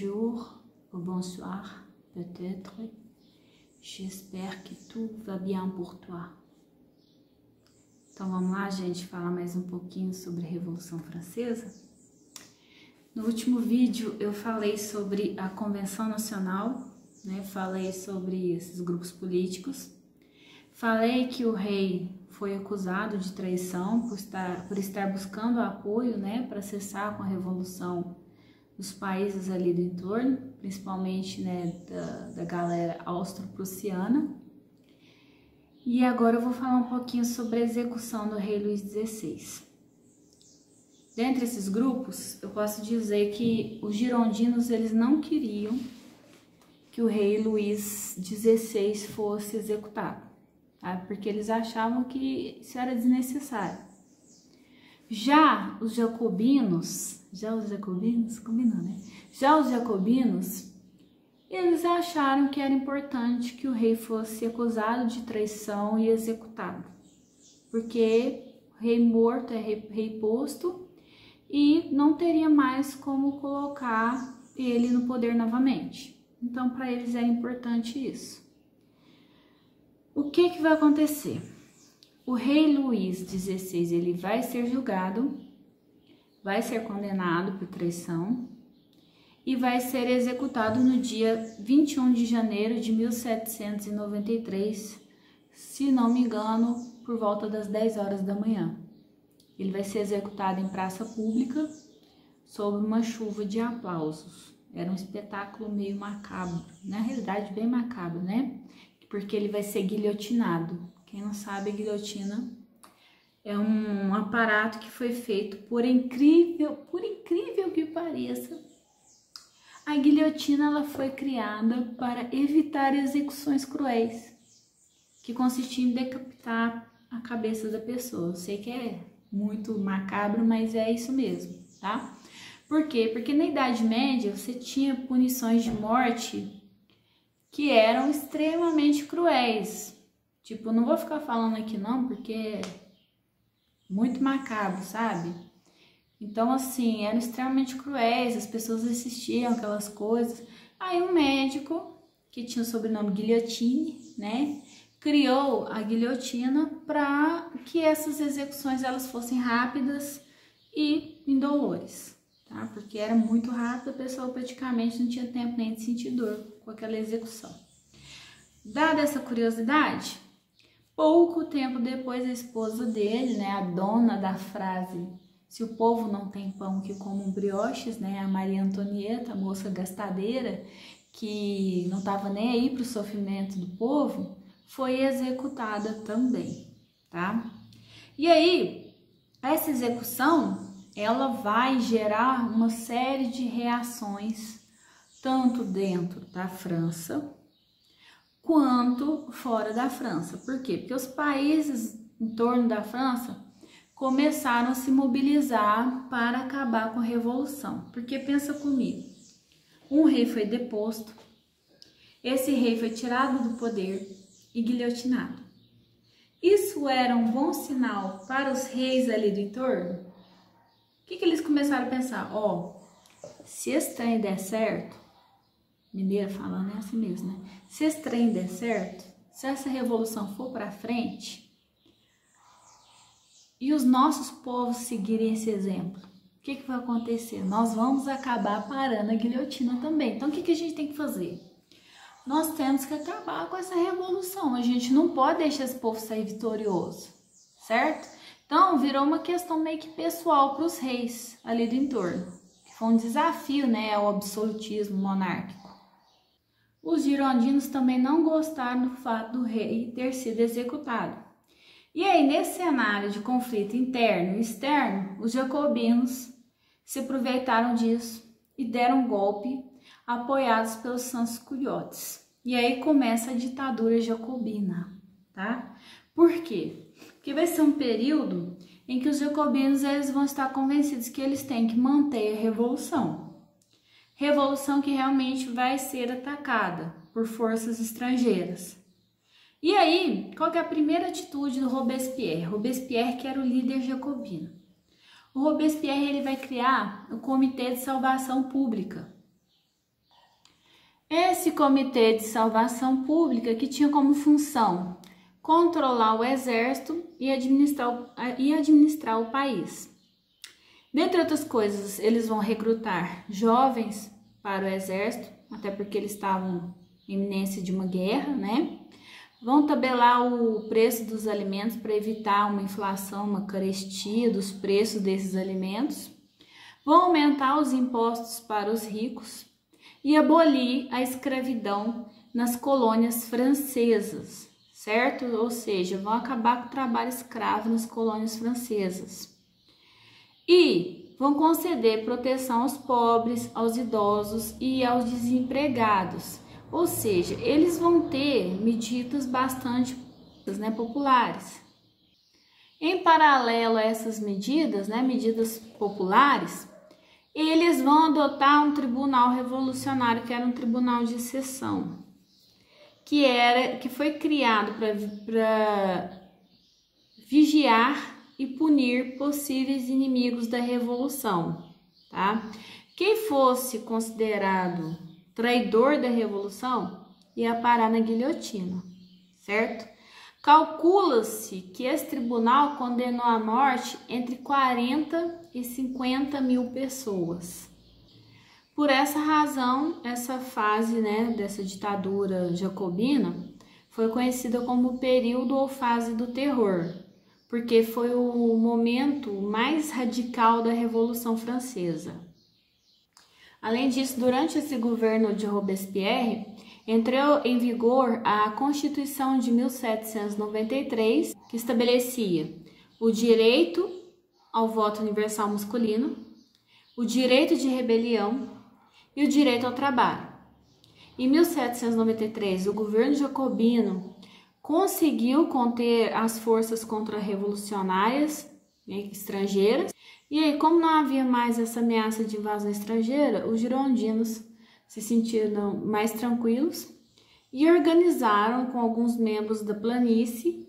bonjour, ou bonsoir, peut-être. J'espère que tout va bien pour toi. Então vamos lá, gente, falar mais um pouquinho sobre a Revolução Francesa. No último vídeo eu falei sobre a Convenção Nacional, né? Falei sobre esses grupos políticos. Falei que o rei foi acusado de traição por estar buscando apoio, né, para cessar com a revolução dos países ali do entorno, principalmente, né, da galera austro-prussiana. E agora eu vou falar um pouquinho sobre a execução do rei Luís XVI. Dentre esses grupos, eu posso dizer que os girondinos, eles não queriam que o rei Luís XVI fosse executado, tá? Porque eles achavam que isso era desnecessário. Já os jacobinos, combinou, né? Já os jacobinos, eles acharam que era importante que o rei fosse acusado de traição e executado, porque rei morto é rei posto e não teria mais como colocar ele no poder novamente. Então, para eles era importante isso. O que vai acontecer? O rei Luís XVI, ele vai ser julgado, vai ser condenado por traição e vai ser executado no dia 21 de janeiro de 1793, se não me engano, por volta das 10 horas da manhã. Ele vai ser executado em praça pública, sob uma chuva de aplausos. Era um espetáculo meio macabro, na realidade bem macabro, né? Porque ele vai ser guilhotinado. Quem não sabe, a guilhotina é um aparato que foi feito, por incrível que pareça, a guilhotina ela foi criada para evitar execuções cruéis, que consistiam em decapitar a cabeça da pessoa. Eu sei que é muito macabro, mas é isso mesmo, tá? Por quê? Porque na Idade Média você tinha punições de morte que eram extremamente cruéis. Tipo, eu não vou ficar falando aqui não, porque é muito macabro, sabe? Então, assim, eram extremamente cruéis, as pessoas assistiam aquelas coisas. Aí um médico, que tinha o sobrenome Guillotine, né, criou a guilhotina para que essas execuções elas fossem rápidas e indolores, tá? Porque era muito rápido, a pessoa praticamente não tinha tempo nem de sentir dor com aquela execução. Dada essa curiosidade, pouco tempo depois a esposa dele, né, a dona da frase "se o povo não tem pão que comam brioches", né, a Maria Antonieta, a moça gastadeira, que não estava nem aí para o sofrimento do povo, foi executada também, tá? E aí, essa execução, ela vai gerar uma série de reações, tanto dentro da França, quanto fora da França. Por quê? Porque os países em torno da França começaram a se mobilizar para acabar com a revolução. Porque pensa comigo, um rei foi deposto, esse rei foi tirado do poder e guilhotinado. Isso era um bom sinal para os reis ali do entorno? O que eles começaram a pensar? Se esse trem der certo, mineiro falando é assim mesmo, né? Se esse trem der certo, se essa revolução for para frente e os nossos povos seguirem esse exemplo, o que vai acontecer? Nós vamos acabar parando a guilhotina também. Então, o que a gente tem que fazer? Nós temos que acabar com essa revolução. A gente não pode deixar esse povo sair vitorioso, certo? Então, virou uma questão meio que pessoal para os reis ali do entorno, que foi um desafio, né, ao absolutismo monárquico. Os girondinos também não gostaram do fato do rei ter sido executado. E aí, nesse cenário de conflito interno e externo, os jacobinos se aproveitaram disso e deram um golpe, apoiados pelos sans-culottes. E aí começa a ditadura jacobina, tá? Por quê? Porque vai ser um período em que os jacobinos eles vão estar convencidos que eles têm que manter a revolução. Revolução que realmente vai ser atacada por forças estrangeiras. E aí, qual que é a primeira atitude do Robespierre? Robespierre, que era o líder jacobino. O Robespierre ele vai criar o Comitê de Salvação Pública. Esse Comitê de Salvação Pública que tinha como função controlar o exército e administrar o país. Dentre outras coisas, eles vão recrutar jovens para o exército, até porque eles estavam em iminência de uma guerra, né? Vão tabelar o preço dos alimentos para evitar uma inflação, uma carestia dos preços desses alimentos. Vão aumentar os impostos para os ricos e abolir a escravidão nas colônias francesas, certo? Ou seja, vão acabar com o trabalho escravo nas colônias francesas. E vão conceder proteção aos pobres, aos idosos e aos desempregados. Ou seja, eles vão ter medidas bastante populares. Em paralelo a essas medidas, medidas populares, eles vão adotar um tribunal revolucionário, que era um tribunal de exceção, que foi criado para vigiar e punir possíveis inimigos da revolução, tá? Quem fosse considerado traidor da revolução ia parar na guilhotina, certo? Calcula-se que esse tribunal condenou à morte entre 40 e 50 mil pessoas. Por essa razão, essa fase, dessa ditadura jacobina foi conhecida como período ou fase do terror, porque foi o momento mais radical da Revolução Francesa. Além disso, durante esse governo de Robespierre, entrou em vigor a Constituição de 1793, que estabelecia o direito ao voto universal masculino, o direito de rebelião e o direito ao trabalho. Em 1793, o governo jacobino conseguiu conter as forças contra-revolucionárias estrangeiras, e aí, como não havia mais essa ameaça de invasão estrangeira, os girondinos se sentiram mais tranquilos e organizaram com alguns membros da planície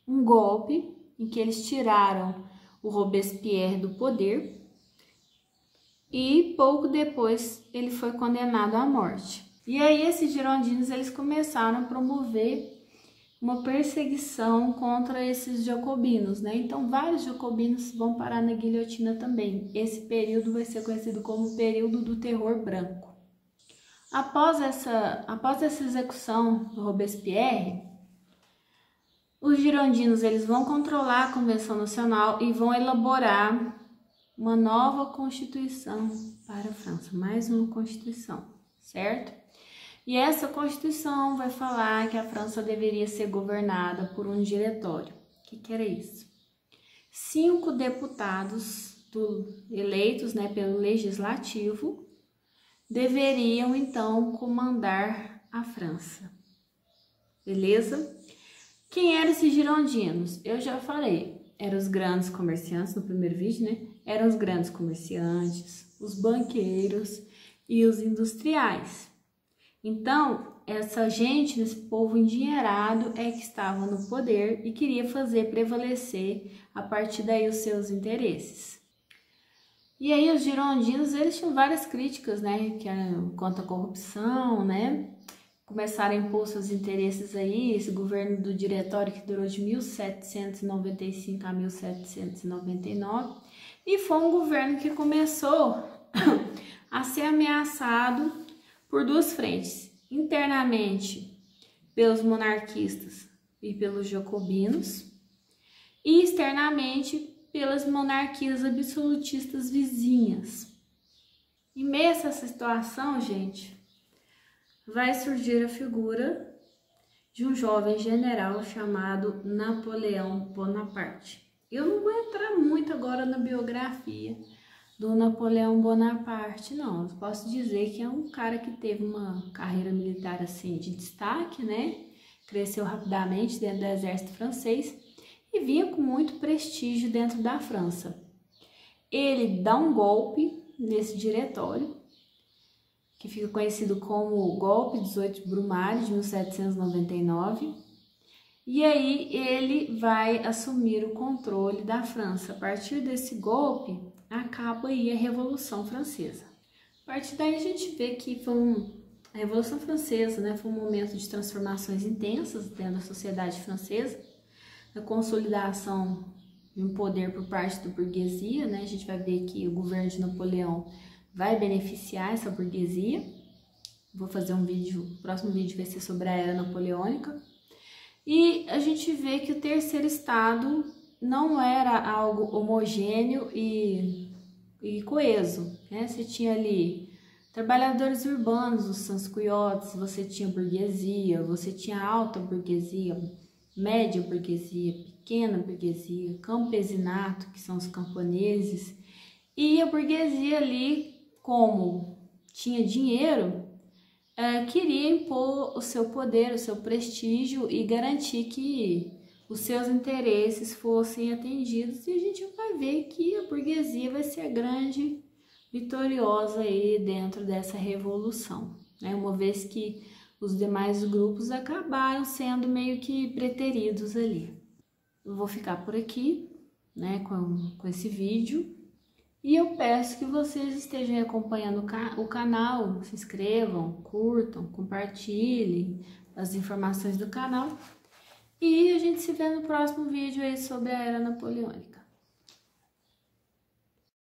um golpe em que eles tiraram o Robespierre do poder e pouco depois ele foi condenado à morte. E aí esses girondinos eles começaram a promover uma perseguição contra esses jacobinos, Então vários jacobinos vão parar na guilhotina também. Esse período vai ser conhecido como o período do terror branco. Após essa execução do Robespierre, os girondinos eles vão controlar a Convenção Nacional e vão elaborar uma nova Constituição para a França, mais uma Constituição, certo? E essa Constituição vai falar que a França deveria ser governada por um diretório. O que era isso? 5 deputados eleitos pelo Legislativo deveriam, então, comandar a França. Beleza? Quem eram esses girondinos? Eu já falei, eram os grandes comerciantes no primeiro vídeo, Eram os grandes comerciantes, os banqueiros e os industriais. Então, essa gente, esse povo endinheirado é que estava no poder e queria fazer prevalecer a partir daí os seus interesses. E aí os girondinos, eles tinham várias críticas, quanto à corrupção, Começaram a impor seus interesses aí, esse governo do diretório que durou de 1795 a 1799, e foi um governo que começou a ser ameaçado por duas frentes, internamente pelos monarquistas e pelos jacobinos, e externamente pelas monarquias absolutistas vizinhas. Em meio a essa situação, gente, vai surgir a figura de um jovem general chamado Napoleão Bonaparte. Eu não vou entrar muito agora na biografia do Napoleão Bonaparte, não. Eu posso dizer que é um cara que teve uma carreira militar assim de destaque, Cresceu rapidamente dentro do exército francês e vinha com muito prestígio dentro da França. Ele dá um golpe nesse diretório, que fica conhecido como o Golpe 18 de Brumaire, de 1799, e aí ele vai assumir o controle da França. A partir desse golpe, acaba aí a Revolução Francesa. A partir daí a gente vê que foi A Revolução Francesa, né, foi um momento de transformações intensas dentro da sociedade francesa, a consolidação de um poder por parte da burguesia, né? A gente vai ver que o governo de Napoleão vai beneficiar essa burguesia. Vou fazer um vídeo, o próximo vídeo vai ser sobre a Era Napoleônica. E a gente vê que o terceiro estado não era algo homogêneo e coeso, né? Você tinha ali trabalhadores urbanos, os sans-culottes, você tinha burguesia, você tinha alta burguesia, média burguesia, pequena burguesia, campesinato, que são os camponeses, e a burguesia ali, como tinha dinheiro, queria impor o seu poder, o seu prestígio e garantir que os seus interesses fossem atendidos, e a gente vai ver que a burguesia vai ser a grande vitoriosa aí dentro dessa revolução, né? Uma vez que os demais grupos acabaram sendo meio que preteridos ali. Eu vou ficar por aqui, né, com esse vídeo, e eu peço que vocês estejam acompanhando o canal, se inscrevam, curtam, compartilhem as informações do canal, e a gente se vê no próximo vídeo aí sobre a Era Napoleônica.